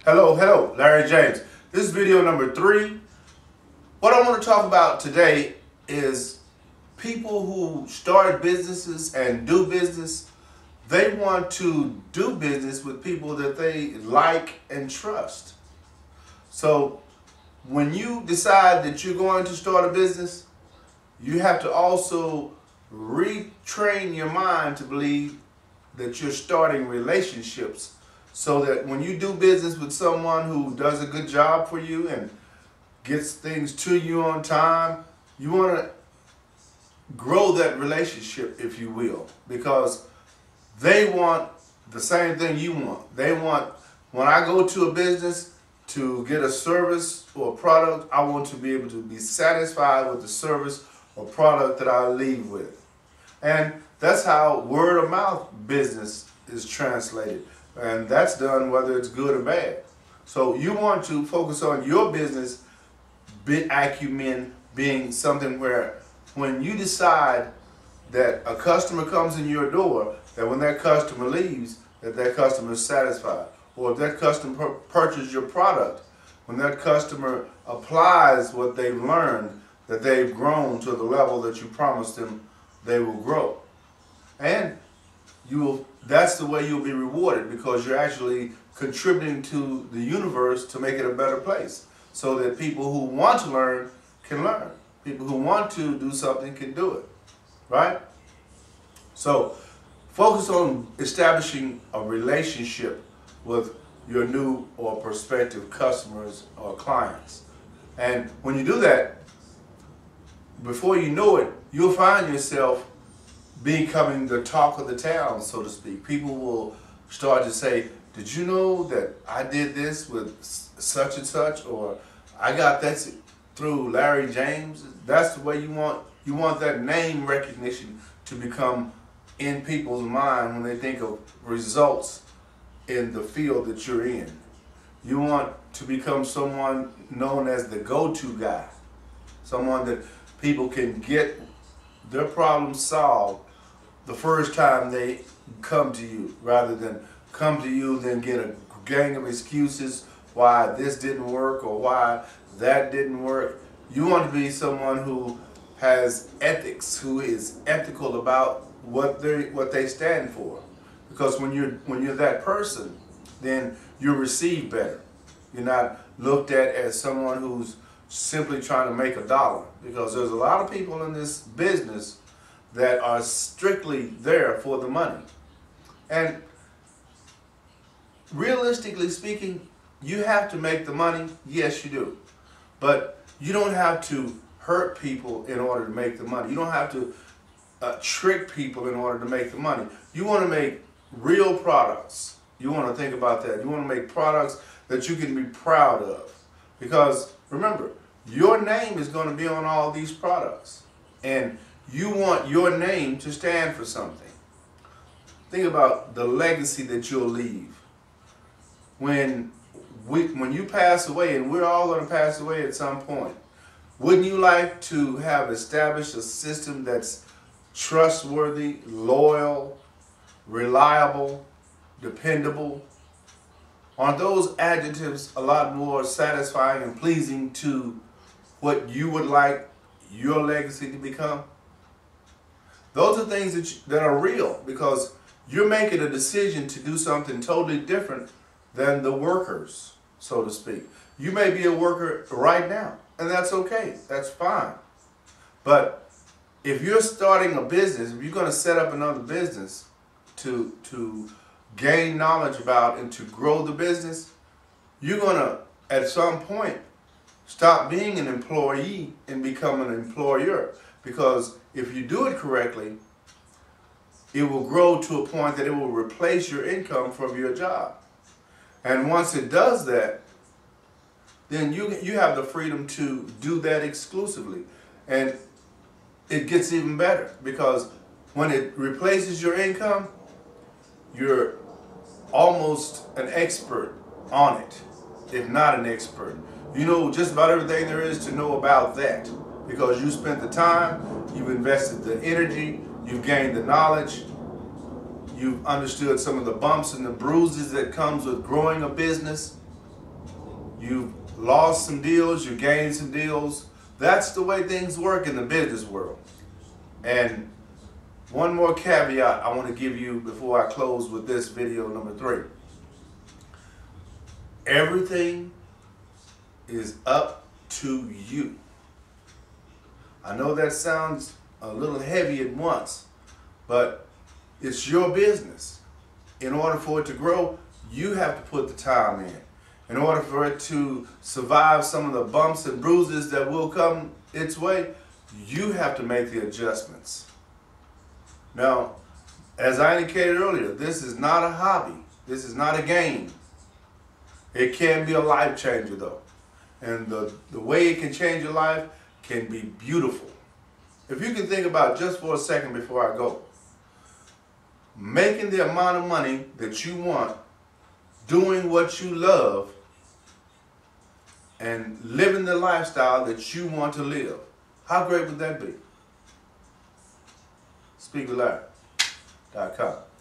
Hello, Larry James. This is video number 3. What I want to talk about today is people who start businesses and do business. They want to do business with people that they like and trust. So when you decide that you're going to start a business, you have to also retrain your mind to believe that you're starting relationships, so that when you do business with someone who does a good job for you and gets things to you on time, you want to grow that relationship, if you will, because they want the same thing you want. They want, when I go to a business to get a service or a product, I want to be able to be satisfied with the service or product that I leave with. And that's how word of mouth business is translated. And that's done whether it's good or bad. So you want to focus on your business acumen being something where when you decide that a customer comes in your door, that when that customer leaves, that customer is satisfied. Or if that customer purchases your product, when that customer applies what they've learned, that they've grown to the level that you promised them they will grow. And that's the way you'll be rewarded, because you're actually contributing to the universe to make it a better place, so that people who want to learn can learn. People who want to do something can do it, right? So focus on establishing a relationship with your new or prospective customers or clients. And when you do that, before you know it, you'll find yourself becoming the talk of the town, so to speak. People will start to say, did you know that I did this with such and such, or I got that through Larry James? That's the way you want that name recognition to become in people's mind when they think of results in the field that you're in. You want to become someone known as the go-to guy, someone that people can get their problems solved the first time they come to you, rather than come to you then get a gang of excuses why this didn't work or why that didn't work. You want to be someone who has ethics, who is ethical about what they stand for. Because when you're that person, then you're received better. You're not looked at as someone who's simply trying to make a dollar, because there's a lot of people in this business that are strictly there for the money. And realistically speaking, you have to make the money. Yes, you do. But you don't have to hurt people in order to make the money. You don't have to trick people in order to make the money. You want to make real products. You want to think about that. You want to make products that you can be proud of. Because remember, your name is going to be on all these products. And you want your name to stand for something. Think about the legacy that you'll leave. When you pass away, and we're all going to pass away at some point, wouldn't you like to have established a system that's trustworthy, loyal, reliable, dependable? Aren't those adjectives a lot more satisfying and pleasing to what you would like your legacy to become? Those are things that are real, because you're making a decision to do something totally different than the workers, so to speak. You may be a worker right now, and that's okay. That's fine. But if you're starting a business, if you're going to set up another business to gain knowledge about and to grow the business, you're going to, at some point, stop being an employee and become an employer. Because if you do it correctly, it will grow to a point that it will replace your income from your job. And once it does that, then you have the freedom to do that exclusively. And it gets even better, because when it replaces your income, you're almost an expert on it, if not an expert. You know just about everything there is to know about that, because you spent the time, you've invested the energy, you've gained the knowledge, you've understood some of the bumps and the bruises that comes with growing a business. You've lost some deals, you gained some deals. That's the way things work in the business world. And one more caveat I want to give you before I close with this video number 3. Everything is up to you. I know that sounds a little heavy at once, but it's your business. In order for it to grow, you have to put the time in. In order for it to survive some of the bumps and bruises that will come its way, you have to make the adjustments. Now, as I indicated earlier, this is not a hobby. This is not a game. It can be a life changer though. And the way it can change your life can be beautiful. If you can think about just for a second before I go, making the amount of money that you want, doing what you love, and living the lifestyle that you want to live. How great would that be? SpeakWithLarry.com